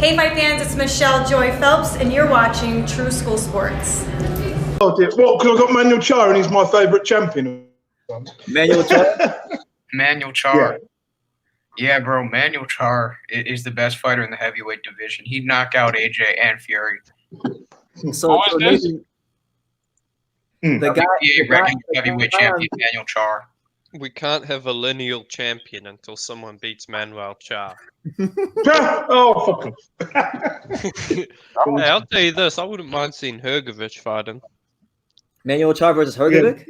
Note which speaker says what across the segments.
Speaker 1: Hey Fight fans, it's Michelle Joy Phelps and you're watching True School Sports.
Speaker 2: Oh dear. Well, because I've got Manuel Char and he's my favourite champion.
Speaker 3: Manuel Char?
Speaker 4: Manuel Char. Yeah, bro, Manuel Char is the best fighter in the heavyweight division. He'd knock out AJ and Fury.
Speaker 3: So Nathan, the guy,
Speaker 4: heavyweight champion, Manuel Char.
Speaker 5: We can't have a lineal champion until someone beats Manuel Char.
Speaker 2: Oh, fuck off.
Speaker 5: Hey, I'll tell you this, I wouldn't mind seeing Hrgovic fighting.
Speaker 3: Manuel Char versus Hrgovic?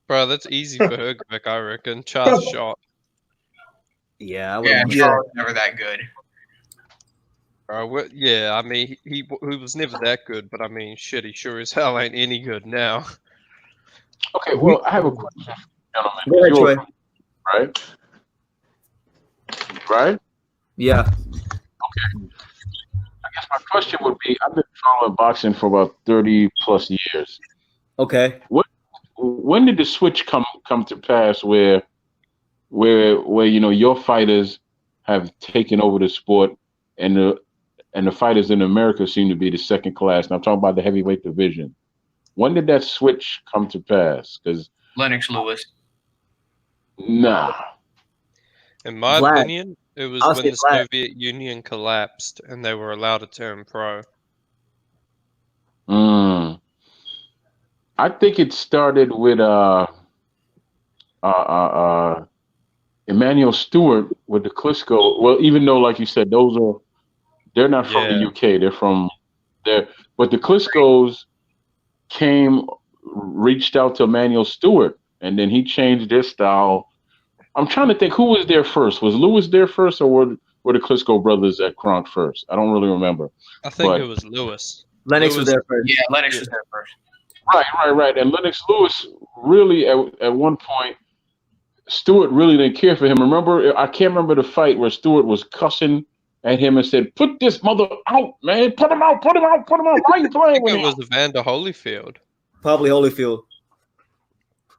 Speaker 5: Bro, that's easy for Hrgovic, I reckon. Char's shot.
Speaker 3: Yeah,
Speaker 4: Char was never that good.
Speaker 5: Yeah, I mean, he was never that good, but I mean, shit, he sure as hell ain't any good now.
Speaker 6: Okay, well, I have a question, gentlemen.
Speaker 3: Go ahead, Troy.
Speaker 6: Right? Right?
Speaker 3: Yeah.
Speaker 6: Okay. I guess my question would be, I've been following boxing for about 30 plus years.
Speaker 3: Okay.
Speaker 6: When did the switch come to pass where you know your fighters have taken over the sport and the fighters in America seem to be the second class? And I'm talking about the heavyweight division. When did that switch come to pass? Because
Speaker 4: Lennox Lewis.
Speaker 6: Nah.
Speaker 5: In my opinion, it was when the Soviet Union collapsed and they were allowed to turn pro.
Speaker 6: I think it started with Emmanuel Steward with the Klitschko. Well, even though, like you said, they're not from the UK, they're from there. But the Klitschkos reached out to Emmanuel Steward, and then he changed their style. I'm trying to think who was there first. Was Lewis there first, or were the Klitschko brothers at Kronk first? I don't really remember.
Speaker 5: I think it was Lewis.
Speaker 3: Lennox was there first.
Speaker 4: Yeah, Lennox was there first.
Speaker 6: Right. And Lennox Lewis really, at one point, Stewart really didn't care for him. Remember, I can't remember the fight where Stewart was cussing at him and said, "Put this mother out, man! Put him out! Put him out! Put him out! Why are you playing with him?"
Speaker 5: It was Evander Holyfield.
Speaker 3: Probably Holyfield.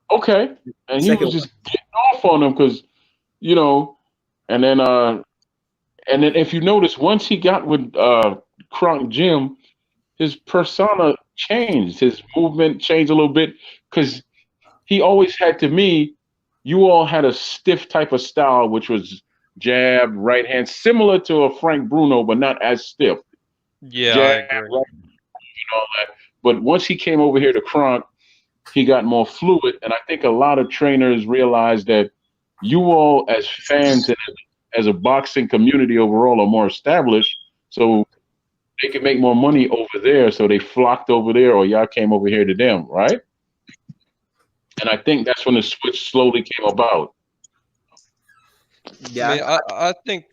Speaker 6: Okay, and he was just getting off on him because, you know, and then if you notice, once he got with Kronk Jim, his persona changed, his movement changed a little bit because he always had, to me, you all had a stiff type of style, which was jab, right hand, similar to a Frank Bruno, but not as stiff.
Speaker 5: Yeah,
Speaker 6: jab,
Speaker 5: I agree.
Speaker 6: right, and all that. But once he came over here to Kronk, he got more fluid, and I think a lot of trainers realized that you all, as fans and as a boxing community overall, are more established, so they can make more money over there, so they flocked over there, or y'all came over here to them, right? And I think that's when the switch slowly came about.
Speaker 3: Yeah,
Speaker 5: I think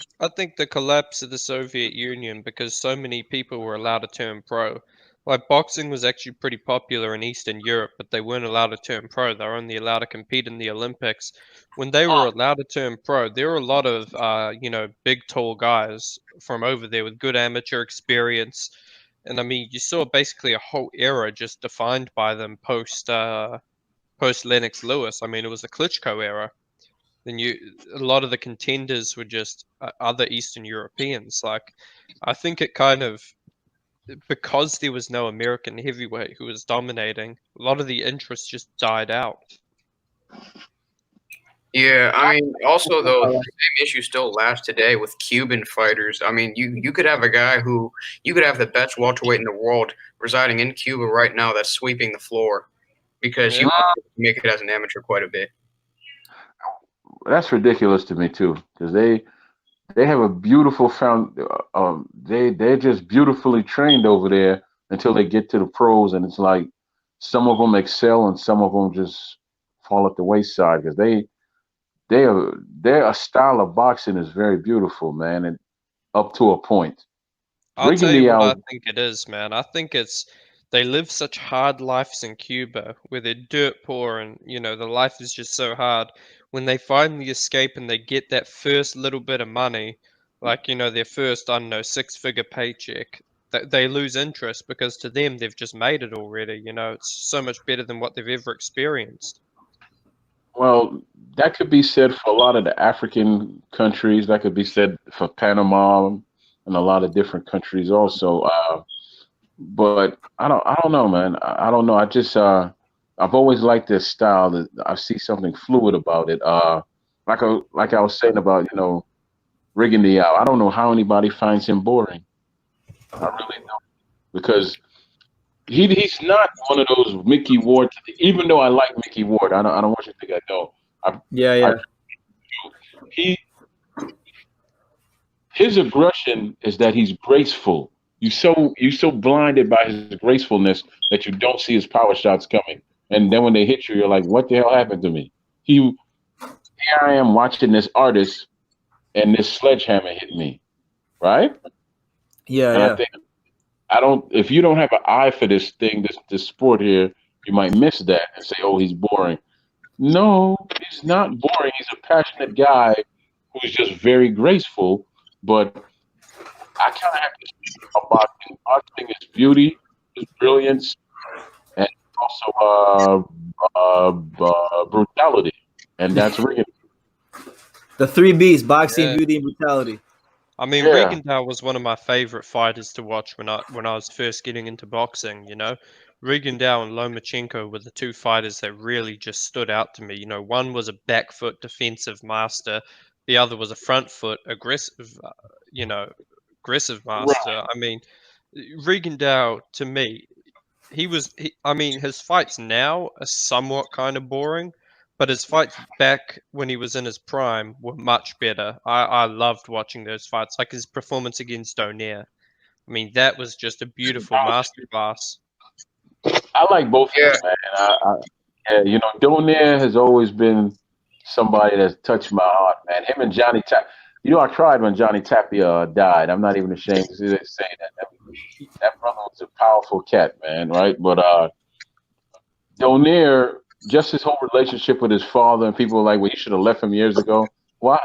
Speaker 5: the collapse of the Soviet Union, because so many people were allowed to turn pro. Like, boxing was actually pretty popular in Eastern Europe, but they weren't allowed to turn pro. They were only allowed to compete in the Olympics. When they were allowed to turn pro, there were a lot of big, tall guys from over there with good amateur experience. And I mean, you saw basically a whole era just defined by them post Lennox Lewis. I mean, it was the Klitschko era. Then a lot of the contenders were just other Eastern Europeans. Like, I think it kind of, because there was no American heavyweight who was dominating, a lot of the interest just died out.
Speaker 4: Yeah, I mean, also, though, the same issue still lasts today with Cuban fighters. I mean, you could have a guy you could have the best welterweight in the world residing in Cuba right now that's sweeping the floor because he wants to make it as an amateur quite a bit.
Speaker 6: That's ridiculous to me, too, because they have a beautiful they're just beautifully trained over there until they get to the pros, and it's like some of them excel and some of them just fall at the wayside because their style of boxing is very beautiful, man, and up to a point.
Speaker 5: I'll tell you what I think it is, man. I think they live such hard lives in Cuba where they're dirt poor and, the life is just so hard. When they finally escape and they get that first little bit of money, like, their first, 6-figure paycheck, they lose interest because to them, they've just made it already. It's so much better than what they've ever experienced.
Speaker 6: Well, that could be said for a lot of the African countries. That could be said for Panama in a lot of different countries also. But I don't know, man. I don't know. I just I've always liked this style. That I see something fluid about it. Like I was saying about Rigondeaux. I don't know how anybody finds him boring. I really don't, because he's not one of those Mickey Ward. Even though I like Mickey Ward, I don't want you to think I don't. His aggression is that he's graceful. You so blinded by his gracefulness that you don't see his power shots coming. And then when they hit you, you're like, what the hell happened to me? Here I am watching this artist and this sledgehammer hit me. Right?
Speaker 3: Yeah.
Speaker 6: I think if you don't have an eye for this thing, this sport here, you might miss that and say, oh, he's boring. No, he's not boring. He's a passionate guy who's just very graceful. But I kind of have to speak about watching his beauty, his brilliance, and also brutality. And that's Rigondeaux.
Speaker 3: The 3 Bs: boxing, beauty, and brutality.
Speaker 5: I mean, Rigondeaux was one of my favorite fighters to watch when I was first getting into boxing. Rigondeaux and Lomachenko were the 2 fighters that really just stood out to me. One was a back foot defensive master, the other was a front foot aggressive master. Right. I mean, Rigondeaux, to me, his fights now are somewhat kind of boring, but his fights back when he was in his prime were much better. I loved watching those fights, like his performance against Donaire. I mean, that was just a beautiful masterclass.
Speaker 6: I like both of them, man. Donaire has always been somebody that's touched my heart, man. Him and Johnny Tapia. I cried when Johnny Tapia died. I'm not even ashamed to say that. That brother was a powerful cat, man, right? But Donaire, just his whole relationship with his father, and people were like, well, you should have left him years ago. Why?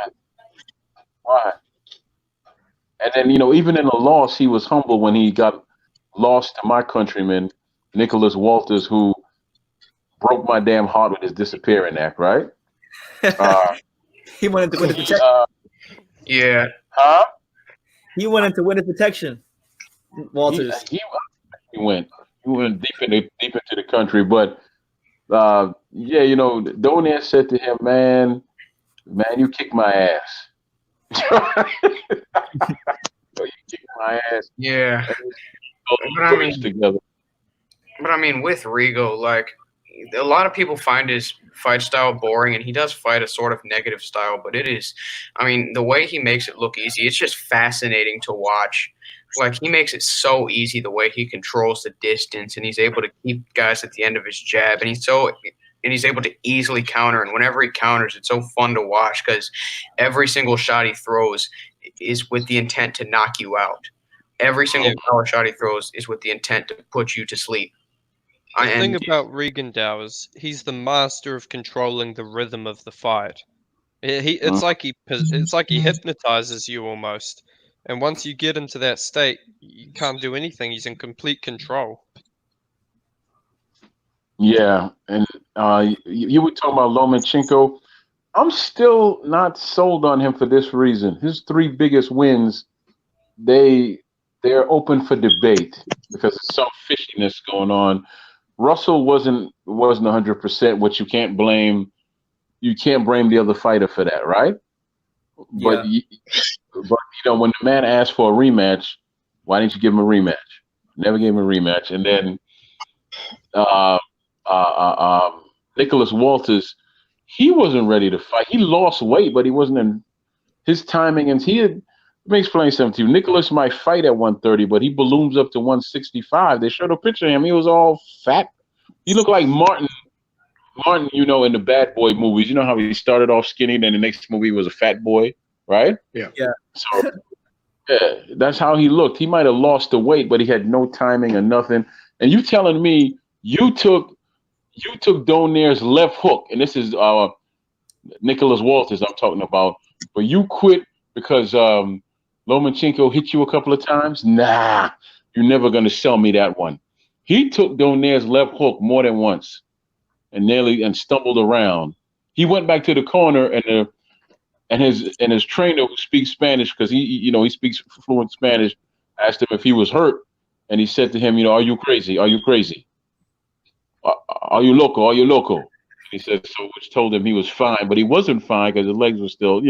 Speaker 6: And then, even in the loss, he was humble when he got lost to my countryman, Nicholas Walters, who broke my damn heart with his disappearing act, right?
Speaker 3: He wanted to win his protection.
Speaker 4: Yeah.
Speaker 6: Huh?
Speaker 3: He wanted to win his protection. Walters.
Speaker 6: He went deep into the country, but Donaire said to him, man, you kick my ass. You kick my ass.
Speaker 4: Yeah. But I mean, with Rigo, like, a lot of people find his fight style boring, and he does fight a sort of negative style, but it is, I mean, the way he makes it look easy, it's just fascinating to watch. Like, he makes it so easy the way he controls the distance, and he's able to keep guys at the end of his jab, and he's able to easily counter, and whenever he counters, it's so fun to watch because every single shot he throws is with the intent to knock you out. Every single power shot he throws is with the intent to put you to sleep.
Speaker 5: The thing about Rigondeaux is he's the master of controlling the rhythm of the fight. It's like he hypnotizes you almost. And once you get into that state, you can't do anything. He's in complete control.
Speaker 6: Yeah, and you were talking about Lomachenko. I'm still not sold on him for this reason. His 3 biggest wins, they're open for debate because there's some fishiness going on. Russell wasn't 100%, which you can't blame the other fighter for that, right? But when the man asked for a rematch, why didn't you give him a rematch? Never gave him a rematch. And then Nicholas Walters, he wasn't ready to fight. He lost weight, but he wasn't in his timing. And let me explain something to you. Nicholas might fight at 130, but he balloons up to 165. They showed a picture of him. He was all fat. He looked like Martin, in the Bad Boy movies. You know how he started off skinny, then the next movie was a fat boy, right?
Speaker 2: Yeah.
Speaker 6: So, that's how he looked. He might have lost the weight, but he had no timing or nothing. And you telling me you took Donaire's left hook, and this is Nicholas Walters I'm talking about, but you quit because Lomachenko hit you a couple of times? Nah, you're never going to sell me that one. He took Donaire's left hook more than once and stumbled around. He went back to the corner, and and his trainer who speaks Spanish, because he speaks fluent Spanish, asked him if he was hurt, and he said to him, "Are you crazy? Are you crazy? Are you loco? Are you loco?" He said so, which told him he was fine, but he wasn't fine because his legs were still,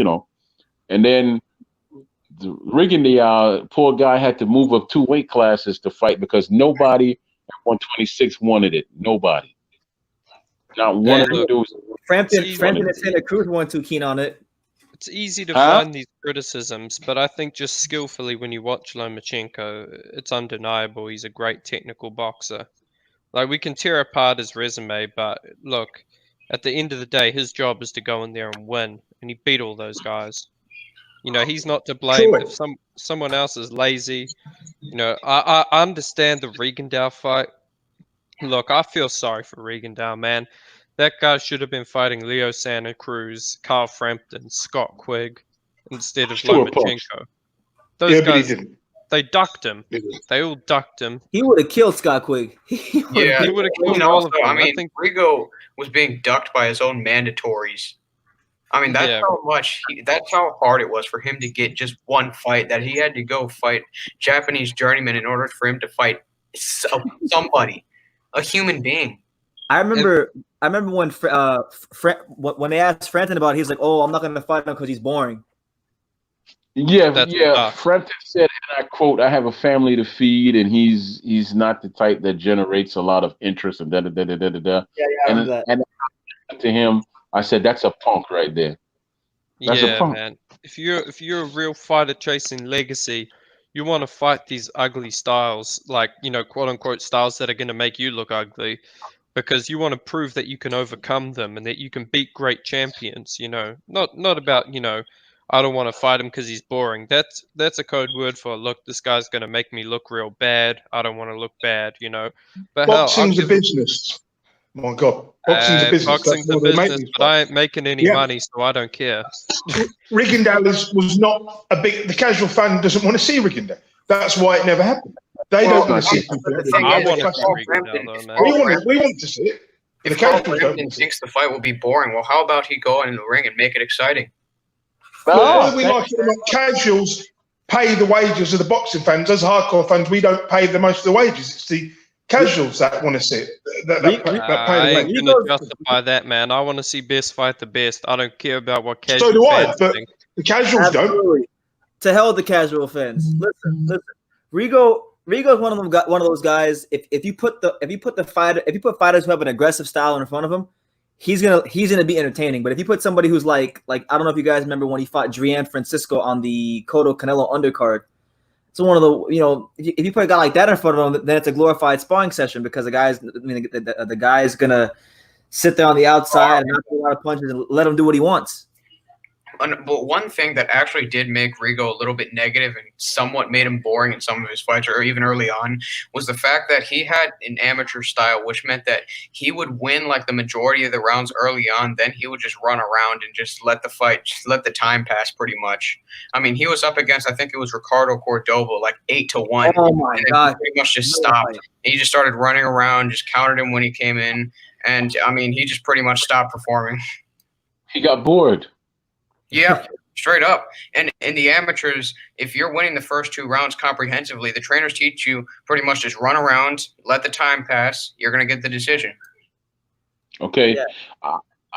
Speaker 6: And then the Rigondeaux, poor guy, had to move up 2 weight classes to fight because nobody at 126 wanted it. Nobody. Not one of the dudes.
Speaker 3: Frampton and Santa Cruz weren't too keen on it.
Speaker 5: It's easy to find these criticisms, but I think just skillfully when you watch Lomachenko, it's undeniable he's a great technical boxer. Like, we can tear apart his resume, but look, at the end of the day, his job is to go in there and win, and he beat all those guys. He's not to blame if someone else is lazy. I understand the Rigondeaux fight. Look, I feel sorry for Rigondeaux, man. That guy should have been fighting Leo Santa Cruz, Carl Frampton, Scott Quigg, instead of Lomachenko. Those guys, they ducked him. They all ducked him.
Speaker 3: He would have killed Scott Quigg.
Speaker 5: He would have killed all of them. I think
Speaker 4: Rigo was being ducked by his own mandatories. I mean, that's that's how hard it was for him to get just one fight, that he had to go fight Japanese journeyman in order for him to fight somebody, a human being.
Speaker 3: I remember when when they asked Frampton about it, he was like, "Oh, I'm not going to fight him because he's boring."
Speaker 6: Yeah. Frampton said, and I quote, "I have a family to feed, and he's not the type that generates a lot of interest." And and to him, I said, "That's a punk right there." That's a punk.
Speaker 5: Man. If you're a real fighter chasing legacy, you want to fight these ugly styles, like quote unquote styles that are going to make you look ugly, because you want to prove that you can overcome them and that you can beat great champions. Not about I don't want to fight him because he's boring. That's a code word for, look, this guy's going to make me look real bad. I don't want to look bad. But
Speaker 2: boxing's a business. My God, boxing's a business.
Speaker 5: Boxing's a business, but I ain't making any money, so I don't care.
Speaker 2: Rigondeaux was not a big. The casual fan doesn't want to see Rigondeaux. That's why it never happened. They don't want to see people.
Speaker 5: I want to see Rigondeaux, though, man.
Speaker 2: We want to see it.
Speaker 4: If Carl Frampton thinks the fight will be boring, well, how about he go in the ring and make it exciting?
Speaker 2: Well, we like casuals pay the wages of the boxing fans. As hardcore fans, we don't pay the most of the wages. It's the casuals that want to see it.
Speaker 5: I ain't gonna justify that, man. I want to see best fight the best. I don't care about what casual
Speaker 2: fans think.
Speaker 5: So do I, but
Speaker 2: the casuals don't.
Speaker 3: To hell with the casual fans. Listen. Rigo's one of those guys. If you put fighters who have an aggressive style in front of him, he's gonna be entertaining. But if you put somebody who's like I don't know if you guys remember when he fought Drian Francisco on the Cotto Canelo undercard. It's one of the if you put a guy like that in front of him, then it's a glorified sparring session, because the guy's gonna sit there on the outside and not do a lot of punches and let him do what he wants.
Speaker 4: But one thing that actually did make Rigo a little bit negative and somewhat made him boring in some of his fights, or even early on, was the fact that he had an amateur style, which meant that he would win like the majority of the rounds early on. Then he would just run around and just let the time pass pretty much. I mean, he was up against, I think it was Ricardo Cordoba, like 8-1.
Speaker 3: Oh my God!
Speaker 4: Pretty much just stopped. He just started running around, just countered him when he came in, and I mean, he just pretty much stopped performing.
Speaker 6: He got bored.
Speaker 4: Yeah, straight up. And in the amateurs, if you're winning the first 2 rounds comprehensively, the trainers teach you pretty much just run around, let the time pass. You're going to get the decision.
Speaker 6: Okay.
Speaker 3: Yeah.